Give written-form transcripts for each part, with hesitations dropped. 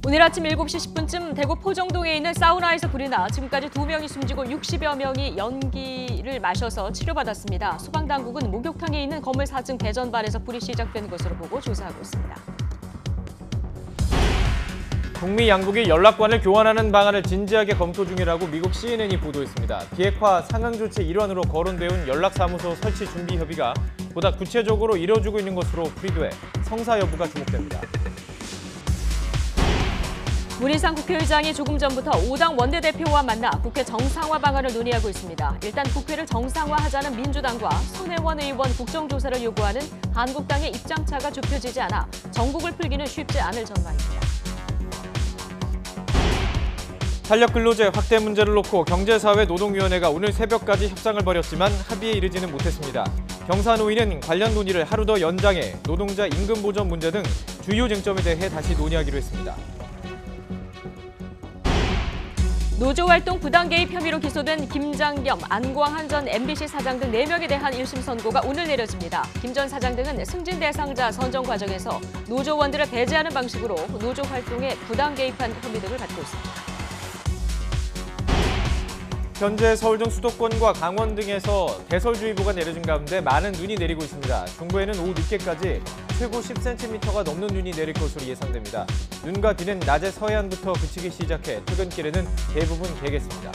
오늘 아침 7시 10분쯤 대구 포정동에 있는 사우나에서 불이 나 지금까지 2명이 숨지고 60여 명이 연기를 마셔서 치료받았습니다. 소방당국은 목욕탕에 있는 건물 4층 대전반에서 불이 시작된 것으로 보고 조사하고 있습니다. 북미 양국이 연락관을 교환하는 방안을 진지하게 검토 중이라고 미국 CNN이 보도했습니다. 비핵화 상응 조치 일환으로 거론되온 연락사무소 설치 준비 협의가 보다 구체적으로 이뤄지고 있는 것으로 풀이돼 성사 여부가 주목됩니다. 문희상 국회의장이 조금 전부터 5당 원내대표와 만나 국회 정상화 방안을 논의하고 있습니다. 일단 국회를 정상화하자는 민주당과 손혜원 의원 국정조사를 요구하는 한국당의 입장차가 좁혀지지 않아 정국을 풀기는 쉽지 않을 전망입니다. 탄력근로제 확대 문제를 놓고 경제사회노동위원회가 오늘 새벽까지 협상을 벌였지만 합의에 이르지는 못했습니다. 경사노위는 관련 논의를 하루 더 연장해 노동자 임금 보전 문제 등 주요 쟁점에 대해 다시 논의하기로 했습니다. 노조활동 부당 개입 혐의로 기소된 김장겸, 안광한 전 MBC 사장 등 4명에 대한 1심 선고가 오늘 내려집니다. 김 전 사장 등은 승진 대상자 선정 과정에서 노조원들을 배제하는 방식으로 노조 활동에 부당 개입한 혐의 등을 받고 있습니다. 현재 서울 등 수도권과 강원 등에서 대설주의보가 내려진 가운데 많은 눈이 내리고 있습니다. 중부에는 오후 늦게까지 최고 10cm가 넘는 눈이 내릴 것으로 예상됩니다. 눈과 비는 낮에 서해안부터 그치기 시작해 퇴근길에는 대부분 개겠습니다.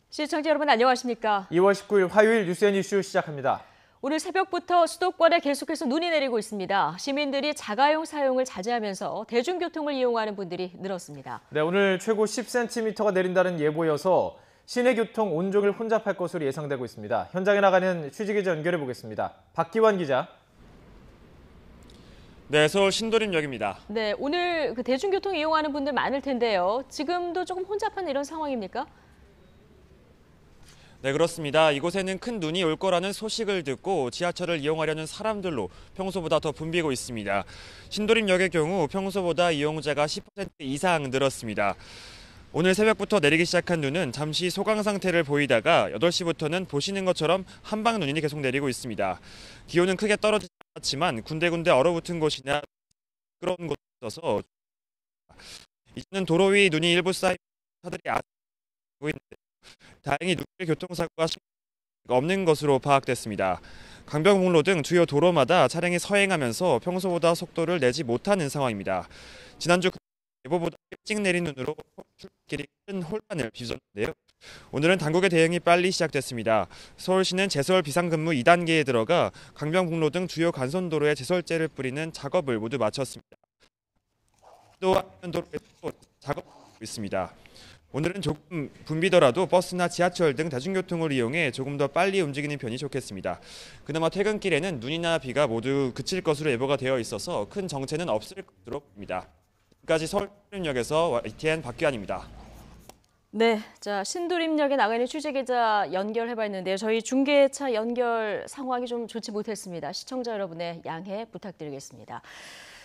시청자 여러분 안녕하십니까? 2월 19일 화요일 뉴스앤 이슈 시작합니다. 오늘 새벽부터 수도권에 계속해서 눈이 내리고 있습니다. 시민들이 자가용 사용을 자제하면서 대중교통을 이용하는 분들이 늘었습니다. 네, 오늘 최고 10cm가 내린다는 예보여서 시내교통 온종일 혼잡할 것으로 예상되고 있습니다. 현장에 나가는 취재기자 연결해 보겠습니다. 박기환 기자. 네, 서울 신도림역입니다. 네, 오늘 대중교통 이용하는 분들 많을 텐데요. 지금도 조금 혼잡한 이런 상황입니까? 네, 그렇습니다. 이곳에는 큰 눈이 올 거라는 소식을 듣고 지하철을 이용하려는 사람들로 평소보다 더 붐비고 있습니다. 신도림역의 경우 평소보다 이용자가 10% 이상 늘었습니다. 오늘 새벽부터 내리기 시작한 눈은 잠시 소강 상태를 보이다가 8시부터는 보시는 것처럼 한방 눈이 계속 내리고 있습니다. 기온은 크게 떨어지지 않았지만 군데군데 얼어붙은 곳이나 그런 곳이 있어서 이제는 도로 위 눈이 일부 쌓이고 차들이 아직 보이는데 다행히 누구의 교통사고가 없는 것으로 파악됐습니다. 강변북로 등 주요 도로마다 차량이 서행하면서 평소보다 속도를 내지 못하는 상황입니다. 지난주 예보보다 일찍 내린 눈으로 출길이 큰 혼란을 빚었는데요. 오늘은 당국의 대응이 빨리 시작됐습니다. 서울시는 제설 비상근무 2단계에 들어가 강변북로 등 주요 간선도로에 제설제를 뿌리는 작업을 모두 마쳤습니다. 또 한편도로에도 작업하고 있습니다. 오늘은 조금 붐비더라도 버스나 지하철 등 대중교통을 이용해 조금 더 빨리 움직이는 편이 좋겠습니다. 그나마 퇴근길에는 눈이나 비가 모두 그칠 것으로 예보가 되어 있어서 큰 정체는 없을 것으로 봅니다. 지금까지 서울역에서 YTN 박기환입니다. 네, 자 신도림역에 나가 있는 취재기자 연결해봤는데요. 저희 중계차 연결 상황이 좀 좋지 못했습니다. 시청자 여러분의 양해 부탁드리겠습니다.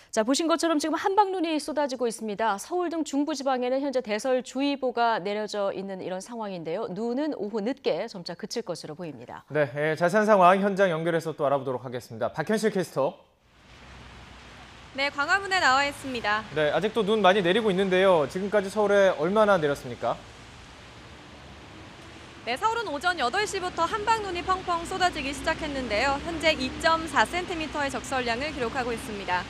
자, 보신 것처럼 지금 한방눈이 쏟아지고 있습니다. 서울 등 중부지방에는 현재 대설주의보가 내려져 있는 이런 상황인데요. 눈은 오후 늦게 점차 그칠 것으로 보입니다. 네, 자세한 상황 현장 연결해서 또 알아보도록 하겠습니다. 박현실 캐스터. 네, 광화문에 나와 있습니다. 네, 아직도 눈 많이 내리고 있는데요. 지금까지 서울에 얼마나 내렸습니까? 네, 서울은 오전 8시부터 한방눈이 펑펑 쏟아지기 시작했는데요. 현재 2.4cm의 적설량을 기록하고 있습니다.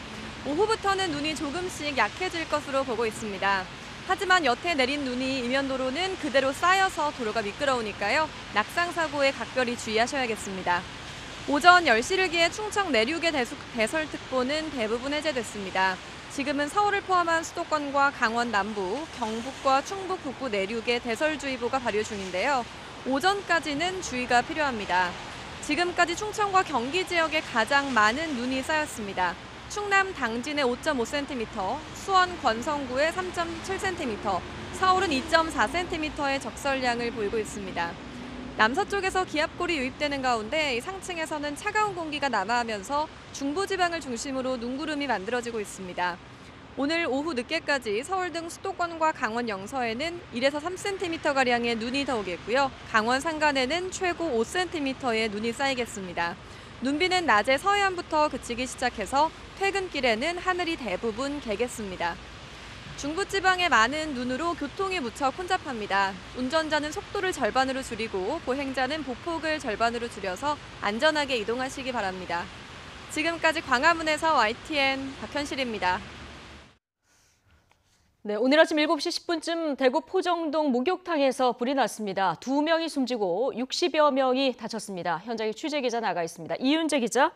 오후부터는 눈이 조금씩 약해질 것으로 보고 있습니다. 하지만 여태 내린 눈이 이면도로는 그대로 쌓여서 도로가 미끄러우니까요. 낙상사고에 각별히 주의하셔야겠습니다. 오전 10시를 기해 충청 내륙의 대설특보는 대부분 해제됐습니다. 지금은 서울을 포함한 수도권과 강원 남부, 경북과 충북 북부 내륙에 대설주의보가 발효 중인데요. 오전까지는 주의가 필요합니다. 지금까지 충청과 경기 지역에 가장 많은 눈이 쌓였습니다. 충남 당진에 5.5cm, 수원 권성구에 3.7cm, 서울은 2.4cm의 적설량을 보이고 있습니다. 남서쪽에서 기압골이 유입되는 가운데 상층에서는 차가운 공기가 남하하면서 중부지방을 중심으로 눈구름이 만들어지고 있습니다. 오늘 오후 늦게까지 서울 등 수도권과 강원 영서에는 1에서 3cm가량의 눈이 더 오겠고요. 강원 산간에는 최고 5cm의 눈이 쌓이겠습니다. 눈비는 낮에 서해안부터 그치기 시작해서 퇴근길에는 하늘이 대부분 개겠습니다. 중부지방의 많은 눈으로 교통이 무척 혼잡합니다. 운전자는 속도를 절반으로 줄이고 보행자는 보폭을 절반으로 줄여서 안전하게 이동하시기 바랍니다. 지금까지 광화문에서 YTN 박현실입니다. 네, 오늘 아침 7시 10분쯤 대구 포정동 목욕탕에서 불이 났습니다. 2명이 숨지고 60여 명이 다쳤습니다. 현장에 취재 기자 나가 있습니다. 이윤재 기자.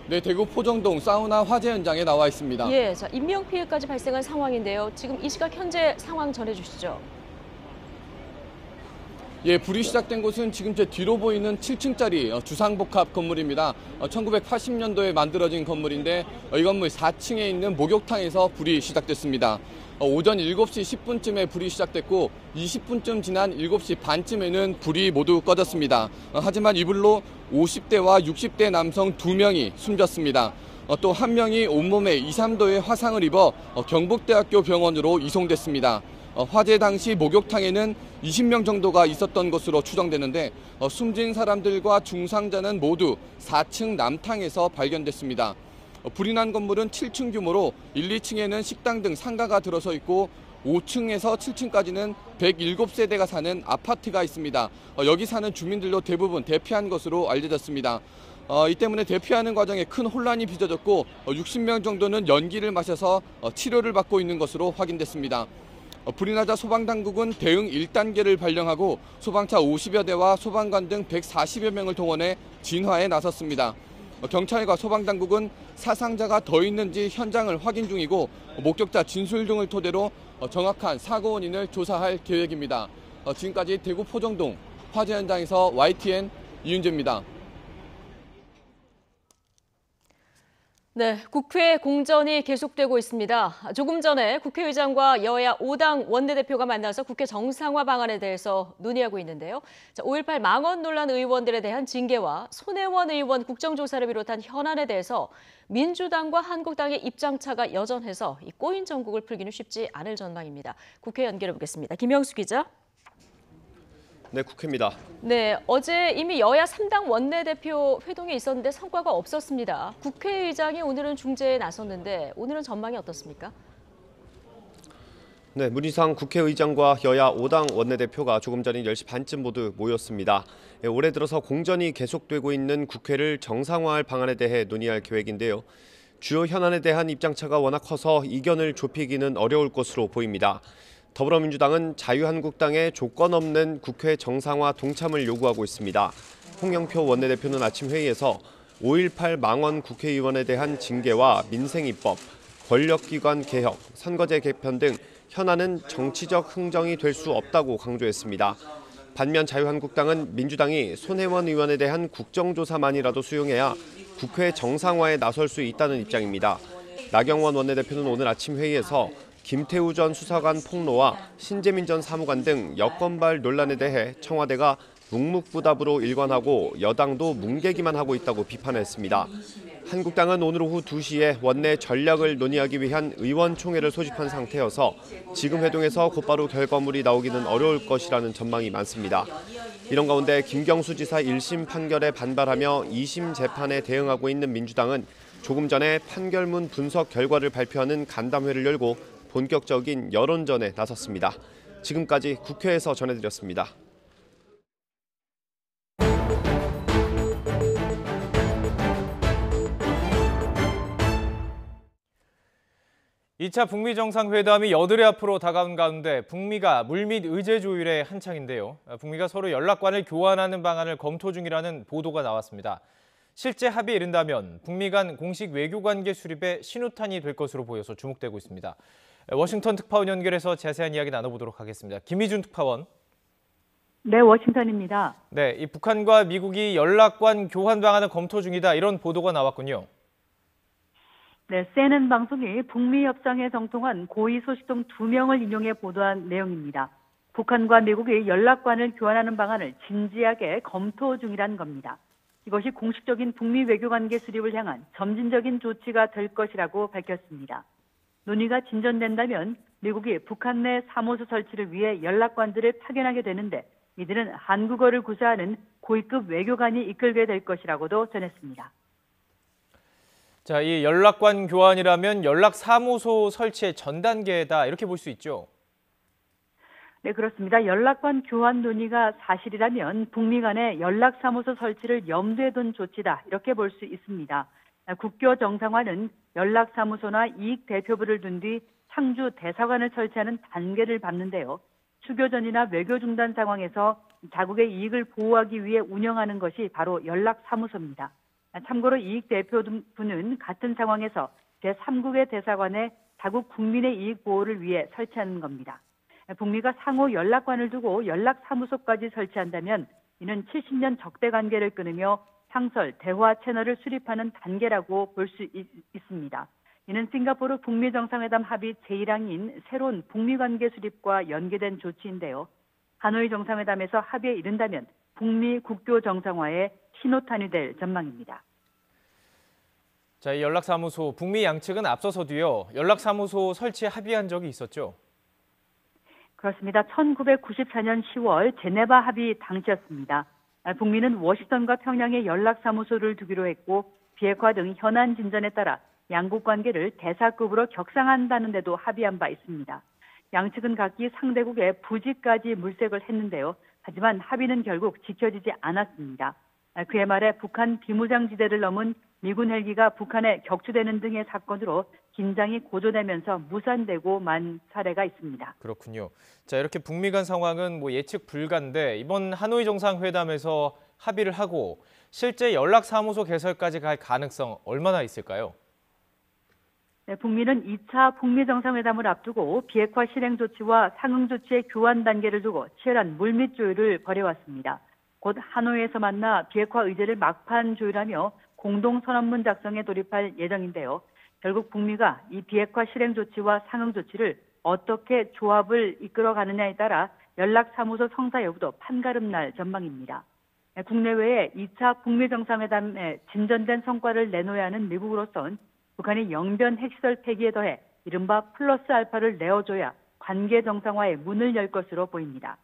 네, 대구 포정동 사우나 화재 현장에 나와 있습니다. 예, 자, 인명피해까지 발생한 상황인데요. 지금 이 시각 현재 상황 전해주시죠. 예, 불이 시작된 곳은 지금 제 뒤로 보이는 7층짜리 주상복합 건물입니다. 1980년도에 만들어진 건물인데 이 건물 4층에 있는 목욕탕에서 불이 시작됐습니다. 오전 7시 10분쯤에 불이 시작됐고 20분쯤 지난 7시 반쯤에는 불이 모두 꺼졌습니다. 하지만 이 불로 50대와 60대 남성 2명이 숨졌습니다. 또 1명이 온몸에 2, 3도의 화상을 입어 경북대학교 병원으로 이송됐습니다. 화재 당시 목욕탕에는 20명 정도가 있었던 것으로 추정되는데 숨진 사람들과 중상자는 모두 4층 남탕에서 발견됐습니다. 불이 난 건물은 7층 규모로 1, 2층에는 식당 등 상가가 들어서 있고 5층에서 7층까지는 107세대가 사는 아파트가 있습니다. 여기 사는 주민들도 대부분 대피한 것으로 알려졌습니다. 이 때문에 대피하는 과정에 큰 혼란이 빚어졌고 60명 정도는 연기를 마셔서 치료를 받고 있는 것으로 확인됐습니다. 불이 나자 소방당국은 대응 1단계를 발령하고 소방차 50여 대와 소방관 등 140여 명을 동원해 진화에 나섰습니다. 경찰과 소방당국은 사상자가 더 있는지 현장을 확인 중이고 목격자 진술 등을 토대로 정확한 사고 원인을 조사할 계획입니다. 지금까지 대구 포정동 화재 현장에서 YTN 이윤재입니다. 네, 국회 공전이 계속되고 있습니다. 조금 전에 국회의장과 여야 5당 원내대표가 만나서 국회 정상화 방안에 대해서 논의하고 있는데요. 5.18 망언 논란 의원들에 대한 징계와 손혜원 의원 국정조사를 비롯한 현안에 대해서 민주당과 한국당의 입장차가 여전해서 이 꼬인 전국을 풀기는 쉽지 않을 전망입니다. 국회 연결해 보겠습니다. 김영수 기자. 네, 국회입니다. 네, 어제 이미 여야 3당 원내대표 회동이 있었는데 성과가 없었습니다. 국회의장이 오늘은 중재에 나섰는데 오늘은 전망이 어떻습니까? 네, 문희상 국회의장과 여야 5당 원내대표가 조금 전인 10시 반쯤 모두 모였습니다. 올해 들어서 공전이 계속되고 있는 국회를 정상화할 방안에 대해 논의할 계획인데요. 주요 현안에 대한 입장차가 워낙 커서 이견을 좁히기는 어려울 것으로 보입니다. 더불어민주당은 자유한국당의 조건 없는 국회 정상화 동참을 요구하고 있습니다. 홍영표 원내대표는 아침 회의에서 5.18 망언 국회의원에 대한 징계와 민생입법, 권력기관 개혁, 선거제 개편 등 현안은 정치적 흥정이 될 수 없다고 강조했습니다. 반면 자유한국당은 민주당이 손혜원 의원에 대한 국정조사만이라도 수용해야 국회 정상화에 나설 수 있다는 입장입니다. 나경원 원내대표는 오늘 아침 회의에서 김태우 전 수사관 폭로와 신재민 전 사무관 등 여권발 논란에 대해 청와대가 묵묵부답으로 일관하고 여당도 뭉개기만 하고 있다고 비판했습니다. 한국당은 오늘 오후 2시에 원내 전략을 논의하기 위한 의원총회를 소집한 상태여서 지금 회동에서 곧바로 결과물이 나오기는 어려울 것이라는 전망이 많습니다. 이런 가운데 김경수 지사 1심 판결에 반발하며 2심 재판에 대응하고 있는 민주당은 조금 전에 판결문 분석 결과를 발표하는 간담회를 열고 본격적인 여론전에 나섰습니다. 지금까지 국회에서 전해드렸습니다. (2차) 북미 정상회담이 여드레 앞으로 다가온 가운데 북미가 물밑 의제 조율에 한창인데요. 북미가 서로 연락관을 교환하는 방안을 검토 중이라는 보도가 나왔습니다. 실제 합의에 이른다면 북미 간 공식 외교관계 수립의 신호탄이 될 것으로 보여서 주목되고 있습니다. 워싱턴 특파원 연결해서 자세한 이야기 나눠보도록 하겠습니다. 김희준 특파원. 네, 워싱턴입니다. 네, 이 북한과 미국이 연락관 교환 방안을 검토 중이다, 이런 보도가 나왔군요. 네, CNN 방송이 북미 협상에 정통한 고위 소식 등 2명을 인용해 보도한 내용입니다. 북한과 미국이 연락관을 교환하는 방안을 진지하게 검토 중이라는 겁니다. 이것이 공식적인 북미 외교관계 수립을 향한 점진적인 조치가 될 것이라고 밝혔습니다. 논의가 진전된다면 미국이 북한 내 사무소 설치를 위해 연락관들을 파견하게 되는데 이들은 한국어를 구사하는 고위급 외교관이 이끌게 될 것이라고도 전했습니다. 자, 이 연락관 교환이라면 연락사무소 설치의 전 단계다 이렇게 볼 수 있죠. 네, 그렇습니다. 연락관 교환 논의가 사실이라면 북미 간의 연락사무소 설치를 염두에 둔 조치다 이렇게 볼 수 있습니다. 국교 정상화는 연락사무소나 이익대표부를 둔 뒤 상주 대사관을 설치하는 단계를 밟는데요. 수교전이나 외교 중단 상황에서 자국의 이익을 보호하기 위해 운영하는 것이 바로 연락사무소입니다. 참고로 이익대표부는 같은 상황에서 제3국의 대사관에 자국 국민의 이익 보호를 위해 설치하는 겁니다. 북미가 상호 연락관을 두고 연락사무소까지 설치한다면 이는 70년 적대 관계를 끊으며 상설, 대화 채널을 수립하는 단계라고 볼 수 있습니다. 이는 싱가포르 북미 정상회담 합의 제1항인 새로운 북미 관계 수립과 연계된 조치인데요. 하노이 정상회담에서 합의에 이른다면 북미 국교 정상화의 신호탄이 될 전망입니다. 자, 이 연락사무소 북미 양측은 앞서서도요. 연락사무소 설치에 합의한 적이 있었죠. 그렇습니다. 1994년 10월 제네바 합의 당시였습니다. 북미는 워싱턴과 평양에 연락사무소를 두기로 했고 비핵화 등 현안 진전에 따라 양국 관계를 대사급으로 격상한다는 데도 합의한 바 있습니다. 양측은 각기 상대국의 부지까지 물색을 했는데요. 하지만 합의는 결국 지켜지지 않았습니다. 그의 말에 북한 비무장지대를 넘은 미군 헬기가 북한에 격추되는 등의 사건으로 긴장이 고조되면서 무산되고 만 사례가 있습니다. 그렇군요. 자, 이렇게 북미 간 상황은 예측 불가인데 이번 하노이 정상회담에서 합의를 하고 실제 연락사무소 개설까지 갈 가능성 얼마나 있을까요? 네, 북미는 2차 북미 정상회담을 앞두고 비핵화 실행 조치와 상응 조치의 교환 단계를 두고 치열한 물밑 조율을 벌여왔습니다. 곧 하노이에서 만나 비핵화 의제를 막판 조율하며 공동선언문 작성에 돌입할 예정인데요. 결국 북미가 이 비핵화 실행 조치와 상응 조치를 어떻게 조합을 이끌어가느냐에 따라 연락사무소 성사 여부도 판가름 날 전망입니다. 국내외에 2차 북미 정상회담에 진전된 성과를 내놓아야 하는 미국으로선 북한이 영변 핵시설 폐기에 더해 이른바 플러스 알파를 내어줘야 관계 정상화의 문을 열 것으로 보입니다.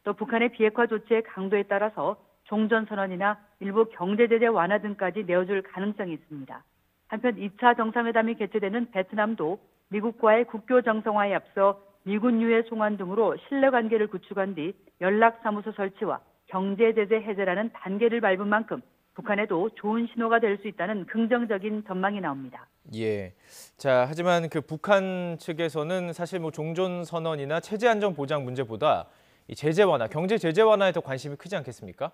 또 북한의 비핵화 조치의 강도에 따라서 종전선언이나 일부 경제제재 완화 등까지 내어줄 가능성이 있습니다. 한편 2차 정상회담이 개최되는 베트남도 미국과의 국교 정상화에 앞서 미군 유해 송환 등으로 신뢰관계를 구축한 뒤 연락사무소 설치와 경제제재 해제라는 단계를 밟은 만큼 북한에도 좋은 신호가 될 수 있다는 긍정적인 전망이 나옵니다. 예. 자, 하지만 그 북한 측에서는 사실 종전선언이나 체제 안전 보장 문제보다 이 제재 완화, 경제 제재 완화에 더 관심이 크지 않겠습니까?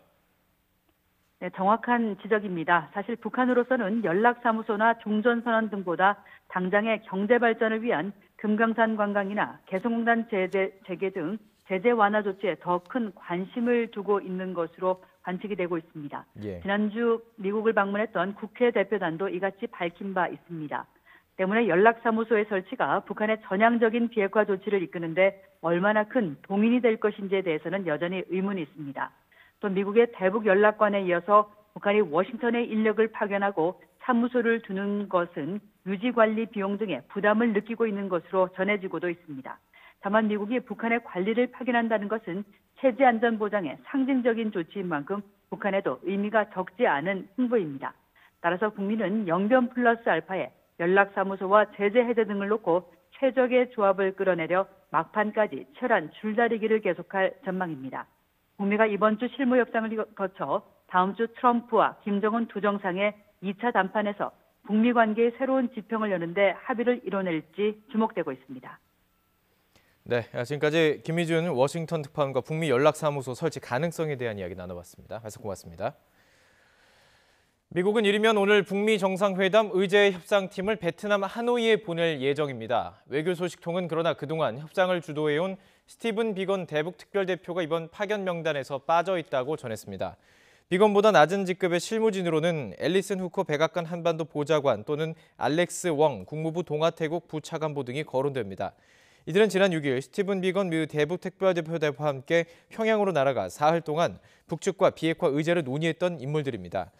네, 정확한 지적입니다. 사실 북한으로서는 연락사무소나 종전선언 등보다 당장의 경제 발전을 위한 금강산 관광이나 개성공단 재개 등 제재 완화 조치에 더 큰 관심을 두고 있는 것으로 관측이 되고 있습니다. 예. 지난주 미국을 방문했던 국회 대표단도 이같이 밝힌 바 있습니다. 때문에 연락사무소의 설치가 북한의 전향적인 비핵화 조치를 이끄는데 얼마나 큰 동인이 될 것인지에 대해서는 여전히 의문이 있습니다. 또 미국의 대북 연락관에 이어서 북한이 워싱턴에 인력을 파견하고 사무소를 두는 것은 유지관리 비용 등의 부담을 느끼고 있는 것으로 전해지고도 있습니다. 다만 미국이 북한의 관리를 파견한다는 것은 체제 안전 보장의 상징적인 조치인 만큼 북한에도 의미가 적지 않은 홍보입니다. 따라서 북미는 영변 플러스 알파에 연락사무소와 제재 해제 등을 놓고 최적의 조합을 끌어내려 막판까지 치열한 줄다리기를 계속할 전망입니다. 북미가 이번 주 실무 협상을 거쳐 다음 주 트럼프와 김정은 두 정상의 2차 담판에서 북미 관계의 새로운 지평을 여는데 합의를 이뤄낼지 주목되고 있습니다. 네, 지금까지 김희준 워싱턴 특파원과 북미 연락사무소 설치 가능성에 대한 이야기 나눠봤습니다. 말씀 고맙습니다. 미국은 이르면 오늘 북미 정상회담 의제 협상팀을 베트남 하노이에 보낼 예정입니다. 외교 소식통은 그러나 그동안 협상을 주도해온 스티븐 비건 대북 특별대표가 이번 파견 명단에서 빠져 있다고 전했습니다. 비건보다 낮은 직급의 실무진으로는 앨리슨 후커 백악관 한반도 보좌관 또는 알렉스 웡 국무부 동아태국 부차관보 등이 거론됩니다. 이들은 지난 6일 스티븐 비건 미 대북 특별대표와 함께 평양으로 날아가 사흘 동안 북측과 비핵화 의제를 논의했던 인물들입니다.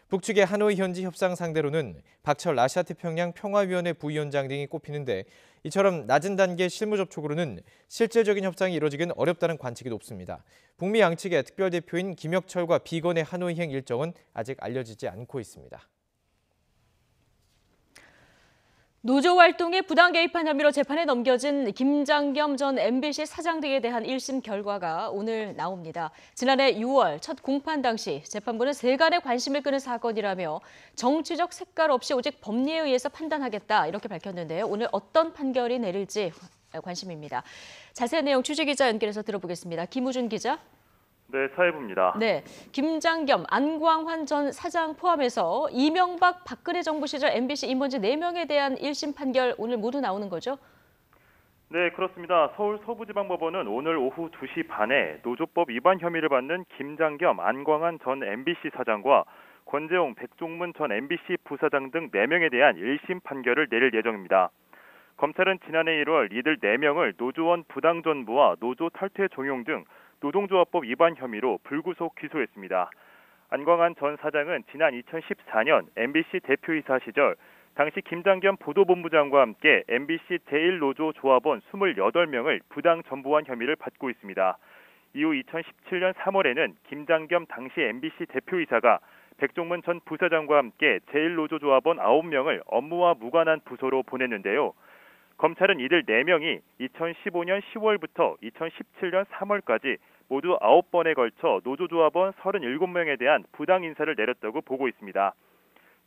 북측의 하노이 현지 협상 상대로는 박철 아시아태평양 평화위원회 부위원장 등이 꼽히는데 이처럼 낮은 단계 실무 접촉으로는 실질적인 협상이 이뤄지긴 어렵다는 관측이 높습니다. 북미 양측의 특별대표인 김혁철과 비건의 하노이행 일정은 아직 알려지지 않고 있습니다. 노조 활동에 부당 개입한 혐의로 재판에 넘겨진 김장겸 전 MBC 사장 등에 대한 1심 결과가 오늘 나옵니다. 지난해 6월 첫 공판 당시 재판부는 세간의 관심을 끄는 사건이라며 정치적 색깔 없이 오직 법리에 의해서 판단하겠다 이렇게 밝혔는데요. 오늘 어떤 판결이 내릴지 관심입니다. 자세한 내용 취재기자 연결해서 들어보겠습니다. 김우준 기자. 네, 사회부입니다. 네, 김장겸, 안광환 전 사장 포함해서 이명박, 박근혜 정부 시절 MBC 임원진 4명에 대한 1심 판결 오늘 모두 나오는 거죠? 네, 그렇습니다. 서울 서부지방법원은 오늘 오후 2시 반에 노조법 위반 혐의를 받는 김장겸, 안광환 전 MBC 사장과 권재홍, 백종문 전 MBC 부사장 등 4명에 대한 1심 판결을 내릴 예정입니다. 검찰은 지난해 1월 이들 4명을 노조원 부당전부와 노조 탈퇴 종용 등 노동조합법 위반 혐의로 불구속 기소했습니다. 안광환 전 사장은 지난 2014년 MBC 대표이사 시절 당시 김장겸 보도본부장과 함께 MBC 제1노조 조합원 28명을 부당 전부한 혐의를 받고 있습니다. 이후 2017년 3월에는 김장겸 당시 MBC 대표이사가 백종문 전 부사장과 함께 제1노조 조합원 9명을 업무와 무관한 부서로 보냈는데요. 검찰은 이들 4명이 2015년 10월부터 2017년 3월까지 모두 9번에 걸쳐 노조조합원 37명에 대한 부당 인사를 내렸다고 보고 있습니다.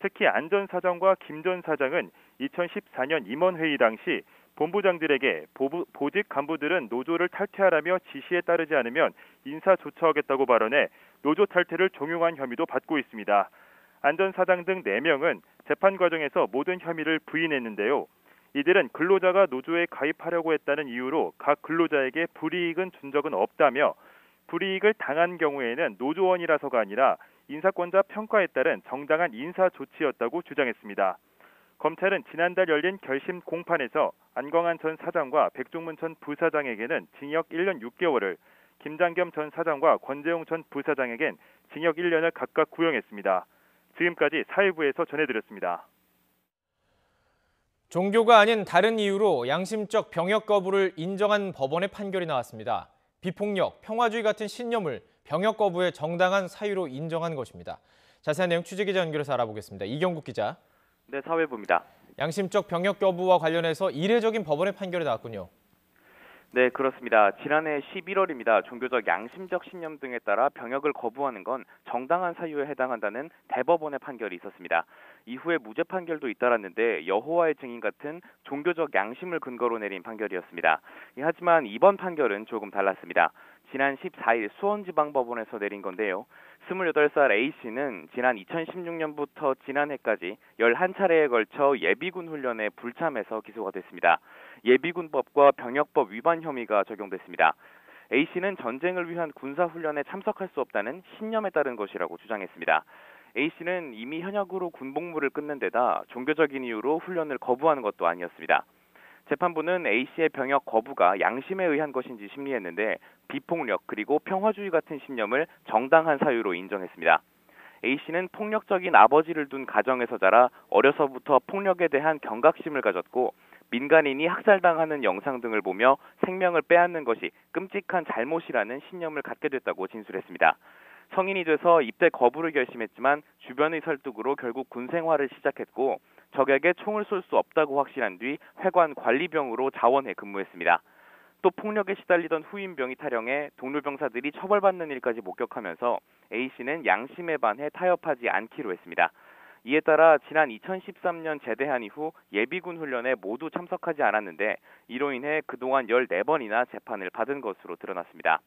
특히 안 전 사장과 김 전 사장은 2014년 임원회의 당시 본부장들에게 보직 간부들은 노조를 탈퇴하라며 지시에 따르지 않으면 인사 조처하겠다고 발언해 노조 탈퇴를 종용한 혐의도 받고 있습니다. 안 전 사장 등 4명은 재판 과정에서 모든 혐의를 부인했는데요. 이들은 근로자가 노조에 가입하려고 했다는 이유로 각 근로자에게 불이익은 준 적은 없다며 불이익을 당한 경우에는 노조원이라서가 아니라 인사권자 평가에 따른 정당한 인사 조치였다고 주장했습니다. 검찰은 지난달 열린 결심 공판에서 안광환 전 사장과 백종문 전 부사장에게는 징역 1년 6개월을, 김장겸 전 사장과 권재홍 전 부사장에겐 징역 1년을 각각 구형했습니다. 지금까지 사회부에서 전해드렸습니다. 종교가 아닌 다른 이유로 양심적 병역 거부를 인정한 법원의 판결이 나왔습니다. 비폭력, 평화주의 같은 신념을 병역 거부의 정당한 사유로 인정한 것입니다. 자세한 내용 취재기자 연결해서 알아보겠습니다. 이경국 기자. 네, 사회부입니다. 양심적 병역 거부와 관련해서 이례적인 법원의 판결이 나왔군요. 네, 그렇습니다. 지난해 11월입니다. 종교적 양심적 신념 등에 따라 병역을 거부하는 건 정당한 사유에 해당한다는 대법원의 판결이 있었습니다. 이후에 무죄 판결도 잇따랐는데 여호와의 증인 같은 종교적 양심을 근거로 내린 판결이었습니다. 하지만 이번 판결은 조금 달랐습니다. 지난 14일 수원지방법원에서 내린 건데요. 28살 A씨는 지난 2016년부터 지난해까지 11차례에 걸쳐 예비군 훈련에 불참해서 기소가 됐습니다. 예비군법과 병역법 위반 혐의가 적용됐습니다. A씨는 전쟁을 위한 군사훈련에 참석할 수 없다는 신념에 따른 것이라고 주장했습니다. A씨는 이미 현역으로 군복무를 끊는 데다 종교적인 이유로 훈련을 거부하는 것도 아니었습니다. 재판부는 A씨의 병역 거부가 양심에 의한 것인지 심리했는데 비폭력 그리고 평화주의 같은 신념을 정당한 사유로 인정했습니다. A씨는 폭력적인 아버지를 둔 가정에서 자라 어려서부터 폭력에 대한 경각심을 가졌고 민간인이 학살당하는 영상 등을 보며 생명을 빼앗는 것이 끔찍한 잘못이라는 신념을 갖게 됐다고 진술했습니다. 성인이 돼서 입대 거부를 결심했지만 주변의 설득으로 결국 군 생활을 시작했고 적에게 총을 쏠 수 없다고 확신한 뒤 회관 관리병으로 자원해 근무했습니다. 또 폭력에 시달리던 후임병이 탈영해 동료병사들이 처벌받는 일까지 목격하면서 A씨는 양심에 반해 타협하지 않기로 했습니다. 이에 따라 지난 2013년 제대한 이후 예비군 훈련에 모두 참석하지 않았는데 이로 인해 그동안 14번이나 재판을 받은 것으로 드러났습니다.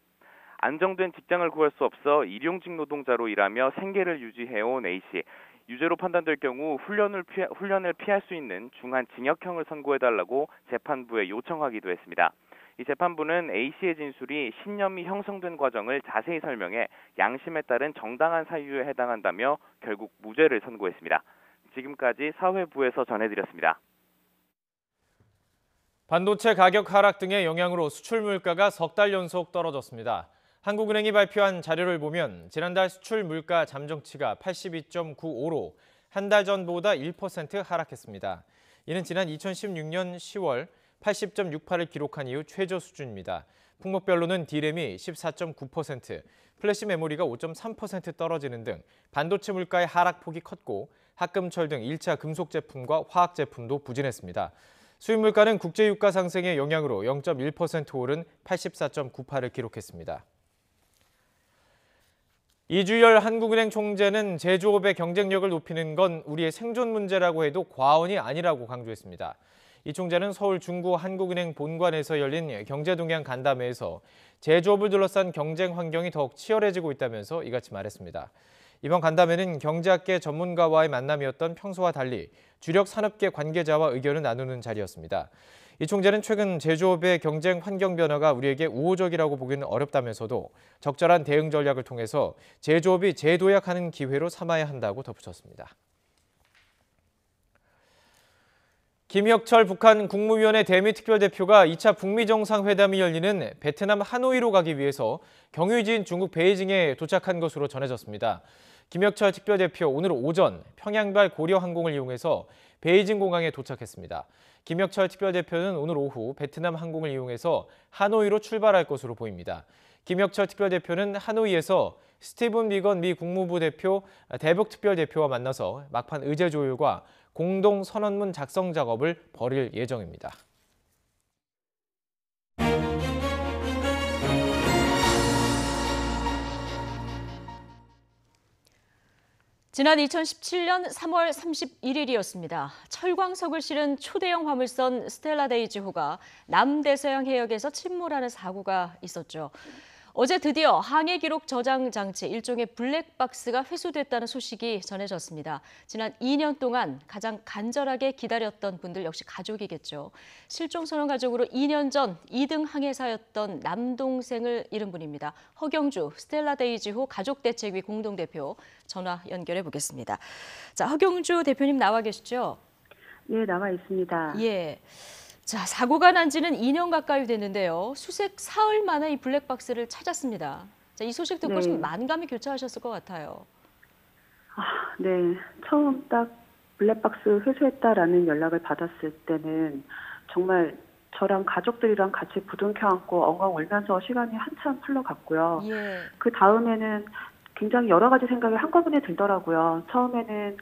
안정된 직장을 구할 수 없어 일용직 노동자로 일하며 생계를 유지해온 A씨. 유죄로 판단될 경우 훈련을 피할 수 있는 중한 징역형을 선고해달라고 재판부에 요청하기도 했습니다. 이 재판부는 A씨의 진술이 신념이 형성된 과정을 자세히 설명해 양심에 따른 정당한 사유에 해당한다며 결국 무죄를 선고했습니다. 지금까지 사회부에서 전해드렸습니다. 반도체 가격 하락 등의 영향으로 수출 물가가 석 달 연속 떨어졌습니다. 한국은행이 발표한 자료를 보면 지난달 수출 물가 잠정치가 82.95로 한 달 전보다 1% 하락했습니다. 이는 지난 2016년 10월 80.68을 기록한 이후 최저 수준입니다. 품목별로는 D램이 14.9%, 플래시 메모리가 5.3% 떨어지는 등 반도체 물가의 하락폭이 컸고 합금철 등 1차 금속 제품과 화학 제품도 부진했습니다. 수입 물가는 국제 유가 상승의 영향으로 0.1% 오른 84.98을 기록했습니다. 이주열 한국은행 총재는 제조업의 경쟁력을 높이는 건 우리의 생존 문제라고 해도 과언이 아니라고 강조했습니다. 이 총재는 서울 중구 한국은행 본관에서 열린 경제동향 간담회에서 제조업을 둘러싼 경쟁 환경이 더욱 치열해지고 있다면서 이같이 말했습니다. 이번 간담회는 경제학계 전문가와의 만남이었던 평소와 달리 주력 산업계 관계자와 의견을 나누는 자리였습니다. 이 총재는 최근 제조업의 경쟁 환경 변화가 우리에게 우호적이라고 보기는 어렵다면서도 적절한 대응 전략을 통해서 제조업이 재도약하는 기회로 삼아야 한다고 덧붙였습니다. 김혁철 북한 국무위원회 대미특별대표가 2차 북미 정상회담이 열리는 베트남 하노이로 가기 위해서 경유지인 중국 베이징에 도착한 것으로 전해졌습니다. 김혁철 특별대표 오늘 오전 평양발 고려항공을 이용해서 베이징 공항에 도착했습니다. 김혁철 특별대표는 오늘 오후 베트남 항공을 이용해서 하노이로 출발할 것으로 보입니다. 김혁철 특별대표는 하노이에서 스티븐 비건 미 국무부 대표 대북 특별대표와 만나서 막판 의제 조율과 공동 선언문 작성 작업을 벌일 예정입니다. 지난 2017년 3월 31일이었습니다. 철광석을 실은 초대형 화물선 스텔라 데이지호가 남대서양 해역에서 침몰하는 사고가 있었죠. 어제 드디어 항해 기록 저장 장치, 일종의 블랙박스가 회수됐다는 소식이 전해졌습니다. 지난 2년 동안 가장 간절하게 기다렸던 분들 역시 가족이겠죠. 실종 선원 가족으로 2년 전 2등 항해사였던 남동생을 잃은 분입니다. 허경주 스텔라 데이지호 가족대책위 공동대표 전화 연결해 보겠습니다. 자, 허경주 대표님 나와 계시죠? 네, 나와 있습니다. 예. 자, 사고가 난 지는 2년 가까이 됐는데요. 수색 사흘 만에 이 블랙박스를 찾았습니다. 자, 이 소식 듣고 좀 만감이 교차하셨을 것 같아요. 네, 처음 딱 블랙박스 회수했다라는 연락을 받았을 때는 정말 저랑 가족들이랑 같이 부둥켜 안고 엉엉 울면서 시간이 한참 흘러갔고요. 예. 그 다음에는 굉장히 여러 가지 생각이 한꺼번에 들더라고요. 처음에는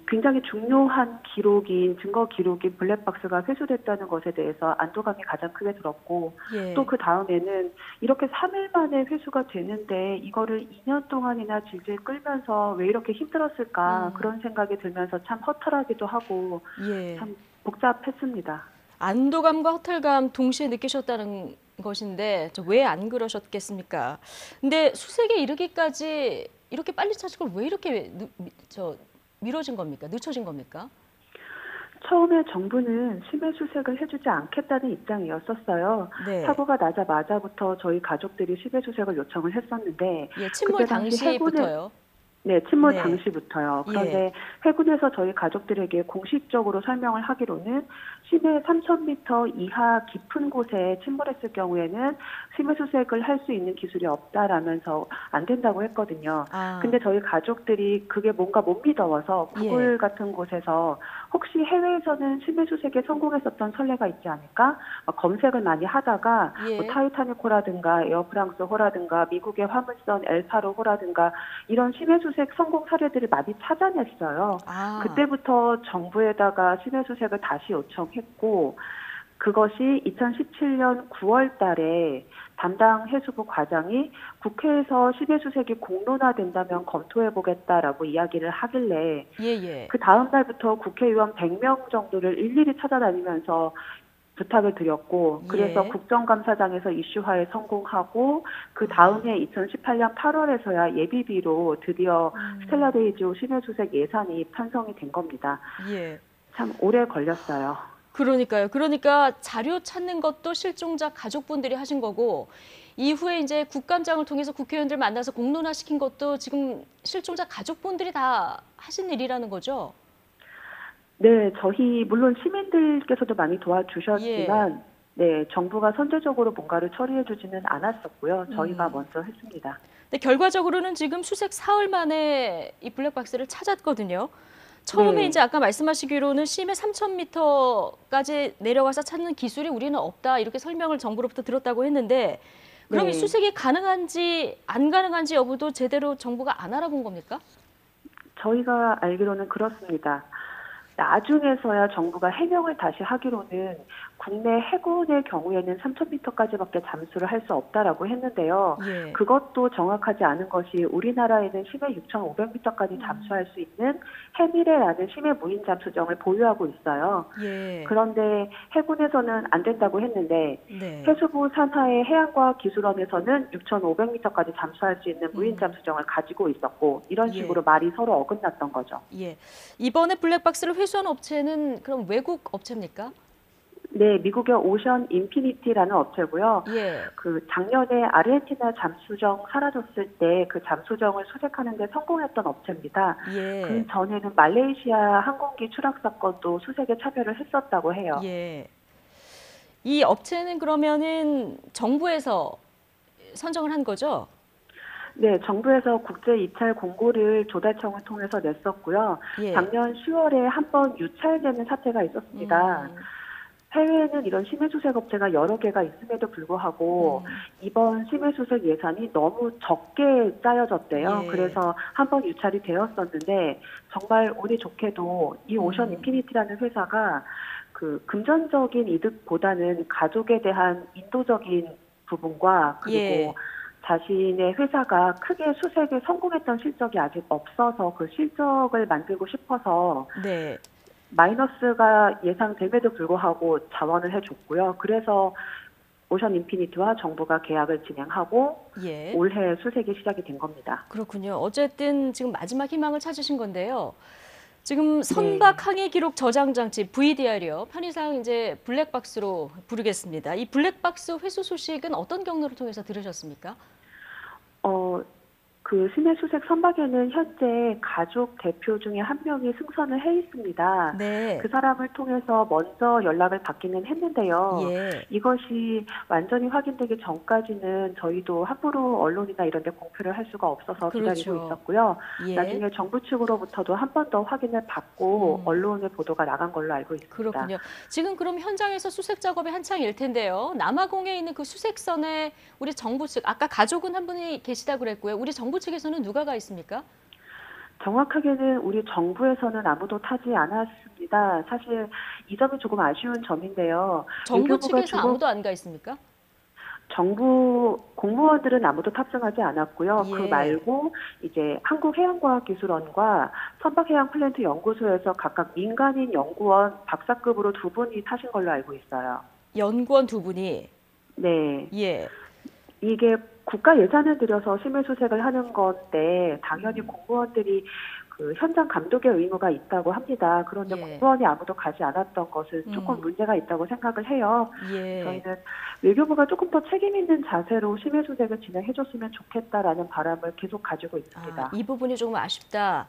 굉장히 중요한 기록인 증거 기록인 블랙박스가 회수됐다는 것에 대해서 안도감이 가장 크게 들었고 예. 또 그 다음에는 이렇게 3일 만에 회수가 되는데 이거를 2년 동안이나 질질 끌면서 왜 이렇게 힘들었을까 그런 생각이 들면서 참 허탈하기도 하고 예. 참 복잡했습니다. 안도감과 허탈감 동시에 느끼셨다는 것인데 왜 안 그러셨겠습니까? 근데 수색에 이르기까지 이렇게 빨리 찾을 걸 왜 이렇게 미뤄진 겁니까? 늦춰진 겁니까? 처음에 정부는 심해 수색을 해주지 않겠다는 입장이었었어요. 네. 사고가 나자마자부터 저희 가족들이 심해 수색을 요청을 했었는데 예, 침몰 그때 당시 당시부터요? 네, 침몰 네. 당시부터요. 그런데 예. 해군에서 저희 가족들에게 공식적으로 설명을 하기로는 심해 3,000m 이하 깊은 곳에 침몰했을 경우에는 심해 수색을 할 수 있는 기술이 없다라면서 안 된다고 했거든요. 근데 저희 가족들이 그게 뭔가 못 믿어서 구글 같은 곳에서 혹시 해외에서는 심해 수색에 성공했었던 선례가 있지 않을까? 검색을 많이 하다가 뭐 타이타닉호라든가 에어프랑스호라든가 미국의 화물선 엘파로호라든가 이런 심해 수색 성공 사례들을 많이 찾아냈어요. 그때부터 정부에다가 심해 수색을 다시 요청했고 그것이 2017년 9월 달에 담당 해수부 과장이 국회에서 심해 수색이 공론화된다면 검토해보겠다라고 이야기를 하길래 그 다음 날부터 국회의원 100명 정도를 일일이 찾아다니면서 부탁을 드렸고 그래서 국정감사장에서 이슈화에 성공하고 그 다음해 2018년 8월에서야 예비비로 드디어 스텔라 데이지호 심해 수색 예산이 편성이 된 겁니다. 참 오래 걸렸어요. 그러니까요. 그러니까 자료 찾는 것도 실종자 가족분들이 하신 거고 이후에 이제 국감장을 통해서 국회의원들 만나서 공론화시킨 것도 지금 실종자 가족분들이 다 하신 일이라는 거죠? 네, 저희 물론 시민들께서도 많이 도와주셨지만 네, 정부가 선제적으로 뭔가를 처리해주지는 않았었고요. 저희가 먼저 했습니다. 근데 결과적으로는 지금 수색 사흘 만에 이 블랙박스를 찾았거든요. 처음에 네. 이제 아까 말씀하시기로는 심해 3,000m까지 내려가서 찾는 기술이 우리는 없다 이렇게 설명을 정부로부터 들었다고 했는데 그럼 네. 이 수색이 가능한지 안 가능한지 여부도 제대로 정부가 안 알아본 겁니까? 저희가 알기로는 그렇습니다. 나중에서야 정부가 해명을 다시 하기로는 국내 해군의 경우에는 3,000m까지밖에 잠수를 할 수 없다라고 했는데요. 예. 그것도 정확하지 않은 것이 우리나라에는 심해 6,500m까지 잠수할 수 있는 해미레라는 심해 무인 잠수정을 보유하고 있어요. 예. 그런데 해군에서는 안 된다고 했는데 네. 해수부 산하의 해양과학기술원에서는 6,500m까지 잠수할 수 있는 무인 잠수정을 가지고 있었고 이런 예. 식으로 말이 서로 어긋났던 거죠. 예. 이번에 블랙박스를 회수한 업체는 그럼 외국 업체입니까? 네, 미국의 오션 인피니티라는 업체고요. 예. 그 작년에 아르헨티나 잠수정 사라졌을 때 그 잠수정을 수색하는 데 성공했던 업체입니다. 예. 그 전에는 말레이시아 항공기 추락 사건도 수색에 참여를 했었다고 해요. 예. 이 업체는 그러면은 정부에서 선정을 한 거죠? 네, 정부에서 국제 입찰 공고를 조달청을 통해서 냈었고요. 예. 작년 10월에 한 번 유찰되는 사태가 있었습니다. 해외에는 이런 심해수색 업체가 여러 개가 있음에도 불구하고 이번 심해수색 예산이 너무 적게 짜여졌대요. 예. 그래서 한 번 유찰이 되었었는데 정말 운이 좋게도 이 오션 인피니티라는 회사가 그 금전적인 이득보다는 가족에 대한 인도적인 부분과 그리고 예. 자신의 회사가 크게 수색에 성공했던 실적이 아직 없어서 그 실적을 만들고 싶어서 네. 마이너스가 예상됨에도 불구하고 자원을 해줬고요. 그래서 오션 인피니티와 정부가 계약을 진행하고 예. 올해 수색이 시작이 된 겁니다. 그렇군요. 어쨌든 지금 마지막 희망을 찾으신 건데요. 지금 선박 항해 기록 저장 장치 VDR이요. 편의상 이제 블랙박스로 부르겠습니다. 이 블랙박스 회수 소식은 어떤 경로를 통해서 들으셨습니까? 그 심해수색 선박에는 현재 가족 대표 중에 한 명이 승선을 해 있습니다. 네. 그 사람을 통해서 먼저 연락을 받기는 했는데요. 예. 이것이 완전히 확인되기 전까지는 저희도 함부로 언론이나 이런 데 공표를 할 수가 없어서 그렇죠. 기다리고 있었고요. 예. 나중에 정부 측으로부터도 한 번 더 확인을 받고 언론에 보도가 나간 걸로 알고 있습니다. 그렇군요. 지금 그럼 현장에서 수색 작업이 한창일 텐데요. 남아공에 있는 그 수색선에 우리 정부 측, 아까 가족은 한 분이 계시다고 그랬고요. 우리 정부 측에서는 누가 가 있습니까? 정확하게는 우리 정부에서는 아무도 타지 않았습니다. 사실 이 점이 조금 아쉬운 점인데요. 정부 외교부가 측에서 아무도 안 가 있습니까? 정부 공무원들은 아무도 탑승하지 않았고요. 예. 그 말고 이제 한국해양과학기술원과 선박해양플랜트 연구소에서 각각 민간인 연구원 박사급으로 두 분이 타신 걸로 알고 있어요. 연구원 두 분이. 네. 예. 이게 국가 예산을 들여서 심해수색을 하는 건데 당연히 공무원들이 그 현장 감독의 의무가 있다고 합니다. 그런데 예. 공무원이 아무도 가지 않았던 것은 조금 문제가 있다고 생각을 해요. 예. 저희는 외교부가 조금 더 책임 있는 자세로 심해수색을 진행해줬으면 좋겠다라는 바람을 계속 가지고 있습니다. 이 부분이 조금 아쉽다.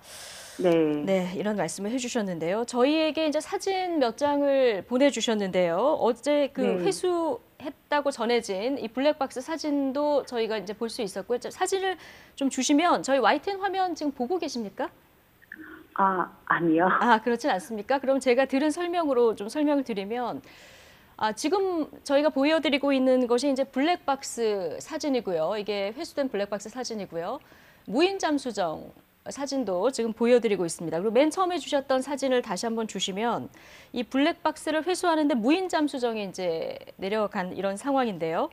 네. 네, 이런 말씀을 해주셨는데요. 저희에게 이제 사진 몇 장을 보내주셨는데요. 어제 그 네. 회수했다고 전해진 이 블랙박스 사진도 저희가 이제 볼 수 있었고요. 사진을 좀 주시면 저희 YTN 화면 지금 보고 계십니까? 아니요. 그렇진 않습니까? 그럼 제가 들은 설명으로 좀 설명을 드리면 지금 저희가 보여드리고 있는 것이 이제 블랙박스 사진이고요. 이게 회수된 블랙박스 사진이고요. 무인 잠수정 사진도 지금 보여드리고 있습니다. 그리고 맨 처음에 주셨던 사진을 다시 한번 주시면 이 블랙박스를 회수하는데 무인 잠수정이 이제 내려간 이런 상황인데요.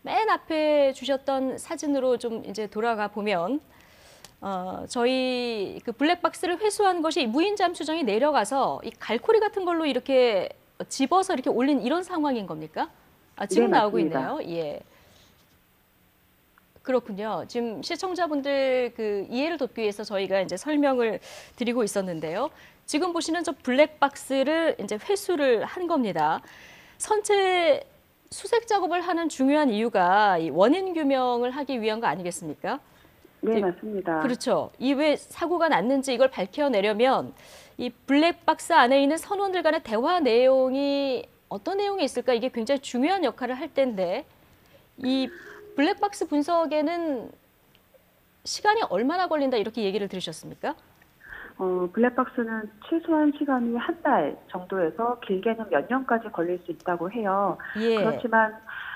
맨 앞에 주셨던 사진으로 좀 이제 돌아가 보면 저희 그 블랙박스를 회수한 것이 무인 잠수정이 내려가서 이 갈고리 같은 걸로 이렇게 집어서 이렇게 올린 이런 상황인 겁니까? 지금 네, 나오고 맞습니다. 있네요. 예. 그렇군요. 지금 시청자분들 그 이해를 돕기 위해서 저희가 이제 설명을 드리고 있었는데요. 지금 보시는 저 블랙박스를 이제 회수를 한 겁니다. 선체 수색 작업을 하는 중요한 이유가 이 원인 규명을 하기 위한 거 아니겠습니까? 네, 맞습니다. 그렇죠. 이 왜 사고가 났는지 이걸 밝혀내려면 이 블랙박스 안에 있는 선원들 간의 대화 내용이 어떤 내용이 있을까? 이게 굉장히 중요한 역할을 할 텐데 이 블랙박스 분석에는 시간이 얼마나 걸린다 이렇게 얘기를 들으셨습니까? 블랙박스는 최소한 시간이 한 달 정도에서 길게는 몇 년까지 걸릴 수 있다고 해요. 예. 그렇지만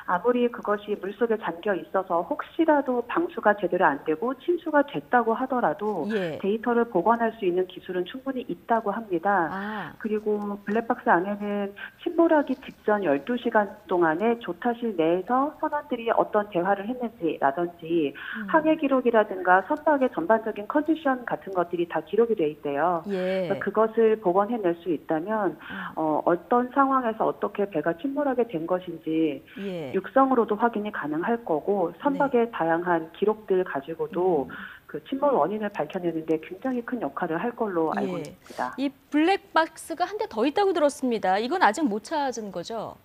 아무리 그것이 물속에 잠겨 있어서 혹시라도 방수가 제대로 안 되고 침수가 됐다고 하더라도 예. 데이터를 복원할 수 있는 기술은 충분히 있다고 합니다. 아, 그리고 블랙박스 안에는 침몰하기 직전 12시간 동안에 조타실 내에서 선원들이 어떤 대화를 했는지라든지 항해 기록이라든가 선박의 전반적인 컨디션 같은 것들이 다 기록이 돼 있대요. 예. 그래서 그것을 복원해낼 수 있다면 어떤 상황에서 어떻게 배가 침몰하게 된 것인지 예. 육성으로도 확인이 가능할 거고 선박의 다양한 기록들 가지고도 그 침몰 원인을 밝혀내는데 굉장히 큰 역할을 할 걸로 알고 예. 있습니다. 이 블랙박스가 한 대 더 있다고 들었습니다. 이건 아직 못 찾은 거죠?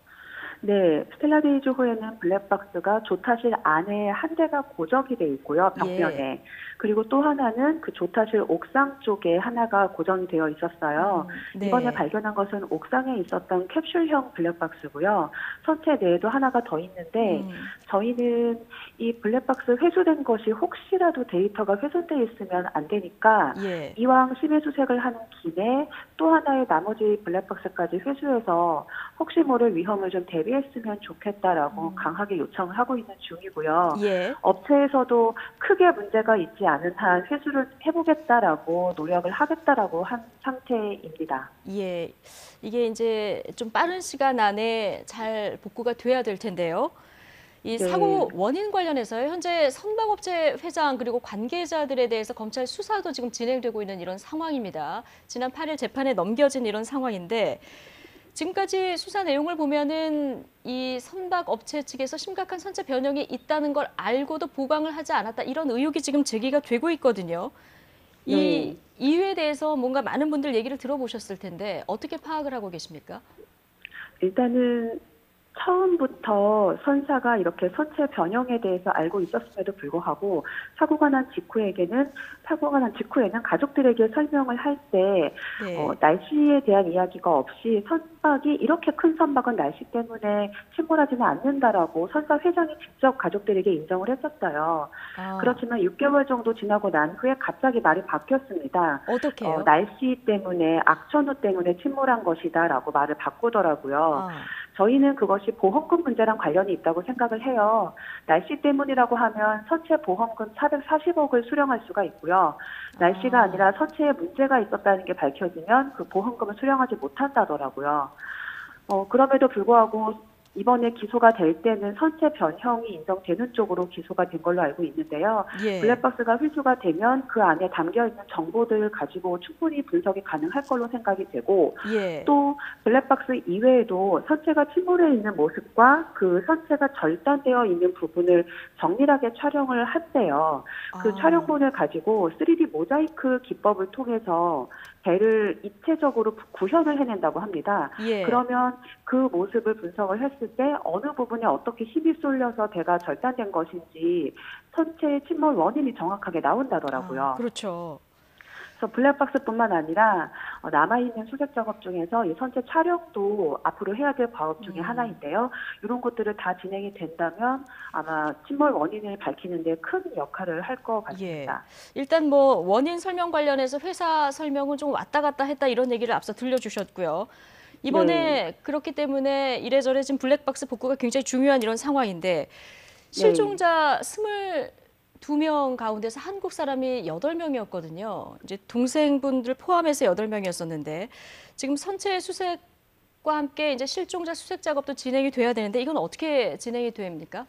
네, 스텔라데이즈호에는 블랙박스가 조타실 안에 한 대가 고정이 돼 있고요, 벽면에. 예. 그리고 또 하나는 그 조타실 옥상 쪽에 하나가 고정이 되어 있었어요. 네. 이번에 발견한 것은 옥상에 있었던 캡슐형 블랙박스고요. 선체 내에도 하나가 더 있는데 저희는 이 블랙박스 회수된 것이 혹시라도 데이터가 훼손돼 있으면 안 되니까 예. 이왕 심해수색을 하는 김에 또 하나의 나머지 블랙박스까지 회수해서 혹시 모를 위험을 좀 대비했으면 좋겠다라고 강하게 요청을 하고 있는 중이고요. 예. 업체에서도 크게 문제가 있지 않은 한 회수를 해보겠다라고 노력을 하겠다라고 한 상태입니다. 예. 이게 이제 좀 빠른 시간 안에 잘 복구가 돼야 될 텐데요. 이 네. 사고 원인 관련해서요. 현재 선박업체 회장 그리고 관계자들에 대해서 검찰 수사도 지금 진행되고 있는 이런 상황입니다. 지난 8일 재판에 넘겨진 이런 상황인데 지금까지 수사 내용을 보면은 이 선박업체 측에서 심각한 선체 변형이 있다는 걸 알고도 보강을 하지 않았다 이런 의혹이 지금 제기가 되고 있거든요. 이 이유에 대해서 뭔가 많은 분들 얘기를 들어보셨을 텐데 어떻게 파악을 하고 계십니까? 일단은 처음부터 선사가 이렇게 선체 변형에 대해서 알고 있었음에도 불구하고 사고가 난 직후에는 가족들에게 설명을 할 때 네. 날씨에 대한 이야기가 없이 선박이 이렇게 큰 선박은 날씨 때문에 침몰하지는 않는다라고 선사 회장이 직접 가족들에게 인정을 했었어요. 아, 그렇지만 6개월 정도 지나고 난 후에 갑자기 말이 바뀌었습니다. 어떻게요? 날씨 때문에 악천후 때문에 침몰한 것이다라고 말을 바꾸더라고요. 아, 저희는 그것이 보험금 문제랑 관련이 있다고 생각을 해요. 날씨 때문이라고 하면 선체 보험금 440억을 수령할 수가 있고요. 날씨가 아니라 선체에 문제가 있었다는 게 밝혀지면 그 보험금을 수령하지 못한다더라고요. 그럼에도 불구하고 이번에 기소가 될 때는 선체 변형이 인정되는 쪽으로 기소가 된 걸로 알고 있는데요. 예. 블랙박스가 회수가 되면 그 안에 담겨있는 정보들을 가지고 충분히 분석이 가능할 걸로 생각이 되고 예. 또 블랙박스 이외에도 선체가 침몰해 있는 모습과 그 선체가 절단되어 있는 부분을 정밀하게 촬영을 한대요. 그 촬영본을 가지고 3D 모자이크 기법을 통해서 배를 입체적으로 구현을 해낸다고 합니다. 예. 그러면 그 모습을 분석을 했을 때 어느 부분에 어떻게 힘이 쏠려서 배가 절단된 것인지 선체의 침몰 원인이 정확하게 나온다더라고요. 그렇죠. 그래서 블랙박스뿐만 아니라 남아있는 수색 작업 중에서 이 선체 촬영도 앞으로 해야 될 작업 중에 하나인데요. 이런 것들을 다 진행이 된다면 아마 침몰 원인을 밝히는 데 큰 역할을 할 것 같습니다. 예. 일단 뭐 원인 설명 관련해서 회사 설명은 좀 왔다 갔다 했다 이런 얘기를 앞서 들려주셨고요. 이번에 그렇기 때문에 이래저래 지금 블랙박스 복구가 굉장히 중요한 이런 상황인데 실종자 22명 가운데서 한국 사람이 8명이었거든요. 이제 동생분들 포함해서 8명이었었는데 지금 선체 수색과 함께 이제 실종자 수색 작업도 진행이 돼야 되는데 이건 어떻게 진행이 됩니까?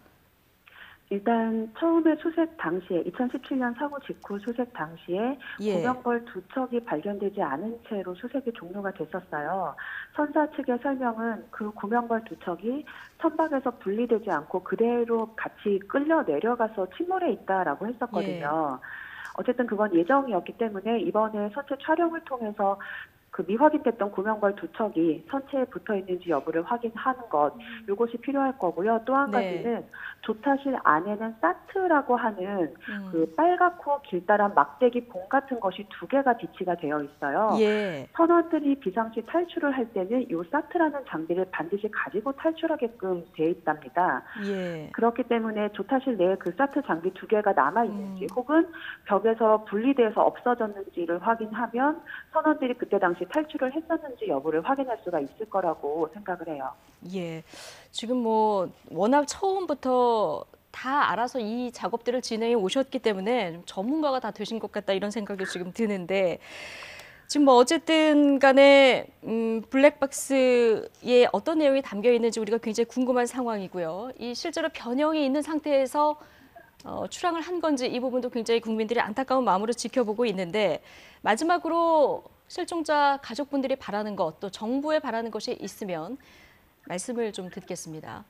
일단 처음에 수색 당시에 2017년 사고 직후 수색 당시에 예. 구명벌 2척이 발견되지 않은 채로 수색이 종료가 됐었어요. 선사 측의 설명은 그 구명벌 2척이 선박에서 분리되지 않고 그대로 같이 끌려 내려가서 침몰해 있다라고 했었거든요. 어쨌든 그건 예정이었기 때문에 이번에 선체 촬영을 통해서 그 미확인됐던 구명벌 2척이 선체에 붙어 있는지 여부를 확인하는 것, 이것이 필요할 거고요. 또 한 네. 가지는 조타실 안에는 사트라고 하는 그 빨갛고 길다란 막대기 봉 같은 것이 2개가 비치가 되어 있어요. 예. 선원들이 비상시 탈출을 할 때는 이 사트라는 장비를 반드시 가지고 탈출하게끔 돼 있답니다. 예. 그렇기 때문에 조타실 내에 그 사트 장비 2개가 남아있는지 혹은 벽에서 분리돼서 없어졌는지를 확인하면 선원들이 그때 당시 탈출을 했었는지 여부를 확인할 수가 있을 거라고 생각을 해요. 예. 지금 뭐 워낙 처음부터 다 알아서 이 작업들을 진행해 오셨기 때문에 좀 전문가가 다 되신 것 같다 이런 생각이 지금 드는데 지금 뭐 어쨌든 간에 블랙박스에 어떤 내용이 담겨 있는지 우리가 굉장히 궁금한 상황이고요. 이 실제로 변형이 있는 상태에서 출항을 한 건지 이 부분도 굉장히 국민들이 안타까운 마음으로 지켜보고 있는데 마지막으로 실종자 가족분들이 바라는 것, 또 정부에 바라는 것이 있으면 말씀을 좀 듣겠습니다.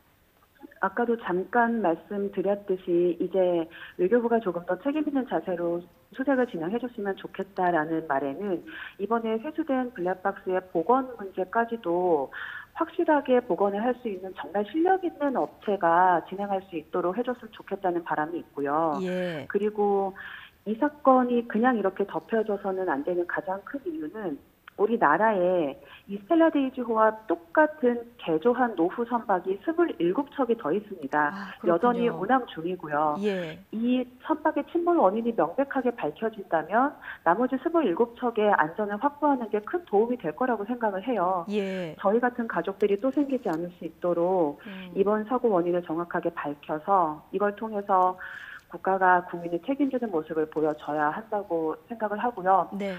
아까도 잠깐 말씀드렸듯이 이제 외교부가 조금 더 책임 있는 자세로 수색을 진행해 줬으면 좋겠다라는 말에는 이번에 회수된 블랙박스의 복원 문제까지도 확실하게 복원을 할 수 있는 정말 실력 있는 업체가 진행할 수 있도록 해줬으면 좋겠다는 바람이 있고요. 예. 그리고 이 사건이 그냥 이렇게 덮여져서는 안 되는 가장 큰 이유는 우리나라에 이 스텔라데이지호와 똑같은 개조한 노후 선박이 27척이 더 있습니다. 아, 그렇군요. 여전히 운항 중이고요. 예. 이 선박의 침몰 원인이 명백하게 밝혀진다면 나머지 27척의 안전을 확보하는 게 큰 도움이 될 거라고 생각을 해요. 예. 저희 같은 가족들이 또 생기지 않을 수 있도록 이번 사고 원인을 정확하게 밝혀서 이걸 통해서 국가가 국민을 책임지는 모습을 보여줘야 한다고 생각을 하고요. 네.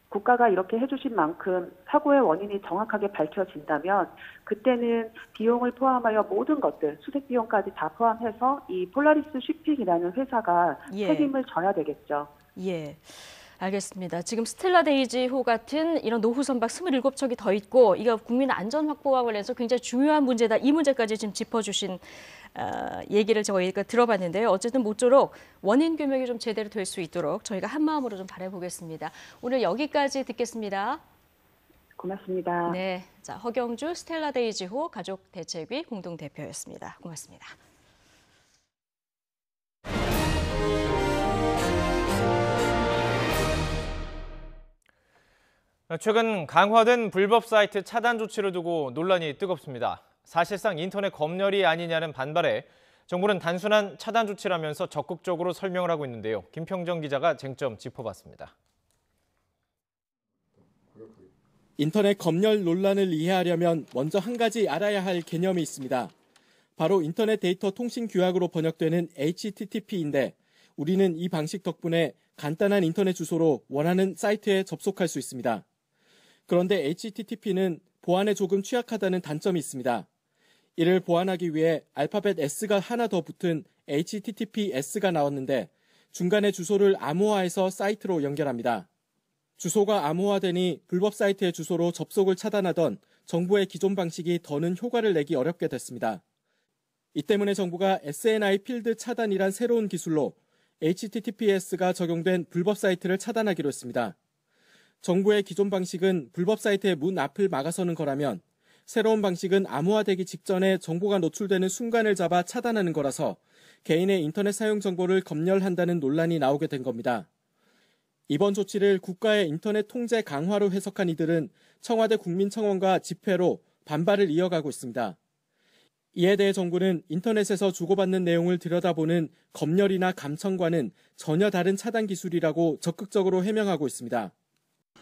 국가가 이렇게 해주신 만큼 사고의 원인이 정확하게 밝혀진다면 그때는 비용을 포함하여 모든 것들, 수색 비용까지 다 포함해서 이 폴라리스 쉬핑이라는 회사가 예. 책임을 져야 되겠죠. 예. 알겠습니다. 지금 스텔라데이지호 같은 이런 노후 선박 27척이 더 있고 이거 국민 안전 확보와 관련해서 굉장히 중요한 문제다. 이 문제까지 지금 짚어주신 얘기를 저희가 들어봤는데요. 어쨌든 모쪼록 원인 규명이 좀 제대로 될 수 있도록 저희가 한 마음으로 좀 바라보겠습니다. 오늘 여기까지 듣겠습니다. 고맙습니다. 네, 자 허경주 스텔라데이지호 가족대책위 공동대표였습니다. 고맙습니다. 최근 강화된 불법 사이트 차단 조치를 두고 논란이 뜨겁습니다. 사실상 인터넷 검열이 아니냐는 반발에 정부는 단순한 차단 조치라면서 적극적으로 설명을 하고 있는데요. 김평정 기자가 쟁점 짚어봤습니다. 인터넷 검열 논란을 이해하려면 먼저 한 가지 알아야 할 개념이 있습니다. 바로 인터넷 데이터 통신 규약으로 번역되는 HTTP인데 우리는 이 방식 덕분에 간단한 인터넷 주소로 원하는 사이트에 접속할 수 있습니다. 그런데 HTTP는 보안에 조금 취약하다는 단점이 있습니다. 이를 보완하기 위해 알파벳 S가 하나 더 붙은 HTTPS가 나왔는데 중간에 주소를 암호화해서 사이트로 연결합니다. 주소가 암호화되니 불법 사이트의 주소로 접속을 차단하던 정부의 기존 방식이 더는 효과를 내기 어렵게 됐습니다. 이 때문에 정부가 SNI 필드 차단이란 새로운 기술로 HTTPS가 적용된 불법 사이트를 차단하기로 했습니다. 정부의 기존 방식은 불법 사이트의 문 앞을 막아서는 거라면 새로운 방식은 암호화되기 직전에 정보가 노출되는 순간을 잡아 차단하는 거라서 개인의 인터넷 사용 정보를 검열한다는 논란이 나오게 된 겁니다. 이번 조치를 국가의 인터넷 통제 강화로 해석한 이들은 청와대 국민청원과 집회로 반발을 이어가고 있습니다. 이에 대해 정부는 인터넷에서 주고받는 내용을 들여다보는 검열이나 감청과는 전혀 다른 차단 기술이라고 적극적으로 해명하고 있습니다.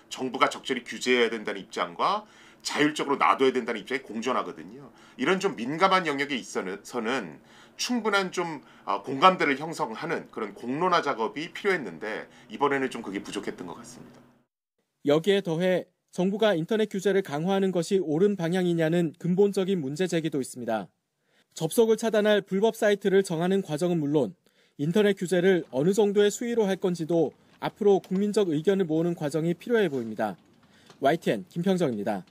정부가 적절히 규제해야 된다는 입장과 자율적으로 놔둬야 된다는 입장이 공존하거든요. 이런 좀 민감한 영역에 있어서는 충분한 좀 공감대를 형성하는 그런 공론화 작업이 필요했는데 이번에는 좀 그게 부족했던 것 같습니다. 여기에 더해 정부가 인터넷 규제를 강화하는 것이 옳은 방향이냐는 근본적인 문제 제기도 있습니다. 접속을 차단할 불법 사이트를 정하는 과정은 물론 인터넷 규제를 어느 정도의 수위로 할 건지도 앞으로 국민적 의견을 모으는 과정이 필요해 보입니다. YTN 김평정입니다.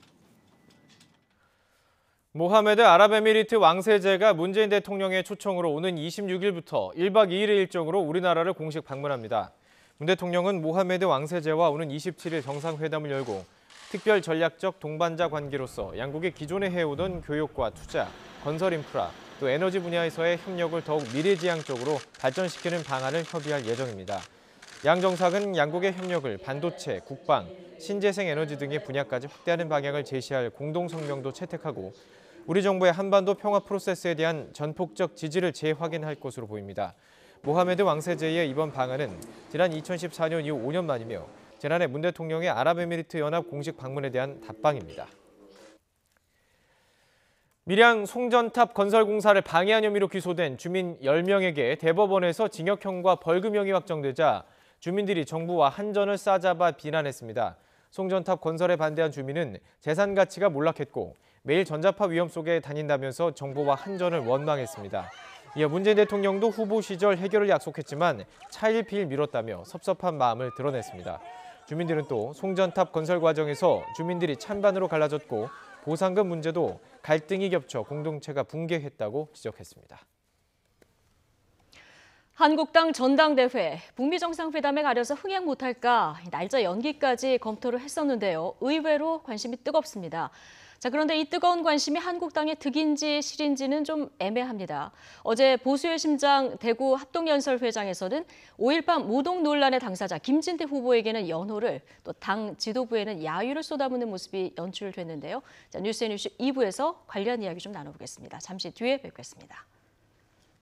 모하메드 아랍에미리트 왕세제가 문재인 대통령의 초청으로 오는 26일부터 1박 2일의 일정으로 우리나라를 공식 방문합니다. 문 대통령은 모하메드 왕세제와 오는 27일 정상회담을 열고 특별 전략적 동반자 관계로서 양국이 기존에 해오던 교육과 투자, 건설 인프라, 또 에너지 분야에서의 협력을 더욱 미래지향적으로 발전시키는 방안을 협의할 예정입니다. 양 정상은 양국의 협력을 반도체, 국방, 신재생 에너지 등의 분야까지 확대하는 방향을 제시할 공동성명도 채택하고 우리 정부의 한반도 평화 프로세스에 대한 전폭적 지지를 재확인할 것으로 보입니다. 모하메드 왕세제의 이번 방안은 지난 2014년 이후 5년 만이며 지난해 문 대통령의 아랍에미리트 연합 공식 방문에 대한 답방입니다. 밀양 송전탑 건설 공사를 방해한 혐의로 기소된 주민 10명에게 대법원에서 징역형과 벌금형이 확정되자 주민들이 정부와 한전을 싸잡아 비난했습니다. 송전탑 건설에 반대한 주민은 재산 가치가 몰락했고 매일 전자파 위험 속에 다닌다면서 정부와 한전을 원망했습니다. 이어 문재인 대통령도 후보 시절 해결을 약속했지만 차일피일 미뤘다며 섭섭한 마음을 드러냈습니다. 주민들은 또 송전탑 건설 과정에서 주민들이 찬반으로 갈라졌고 보상금 문제도 갈등이 겹쳐 공동체가 붕괴했다고 지적했습니다. 한국당 전당대회, 북미 정상회담에 가려서 흥행 못할까 날짜 연기까지 검토를 했었는데요. 의외로 관심이 뜨겁습니다. 자, 그런데 이 뜨거운 관심이 한국당의 득인지 실인지는 좀 애매합니다. 어제 보수의 심장 대구 합동연설회장에서는 5.18 모독 논란의 당사자 김진태 후보에게는 연호를, 또 당 지도부에는 야유를 쏟아붓는 모습이 연출됐는데요. 자, 뉴스앤이슈 2부에서 관련 이야기 좀 나눠보겠습니다. 잠시 뒤에 뵙겠습니다.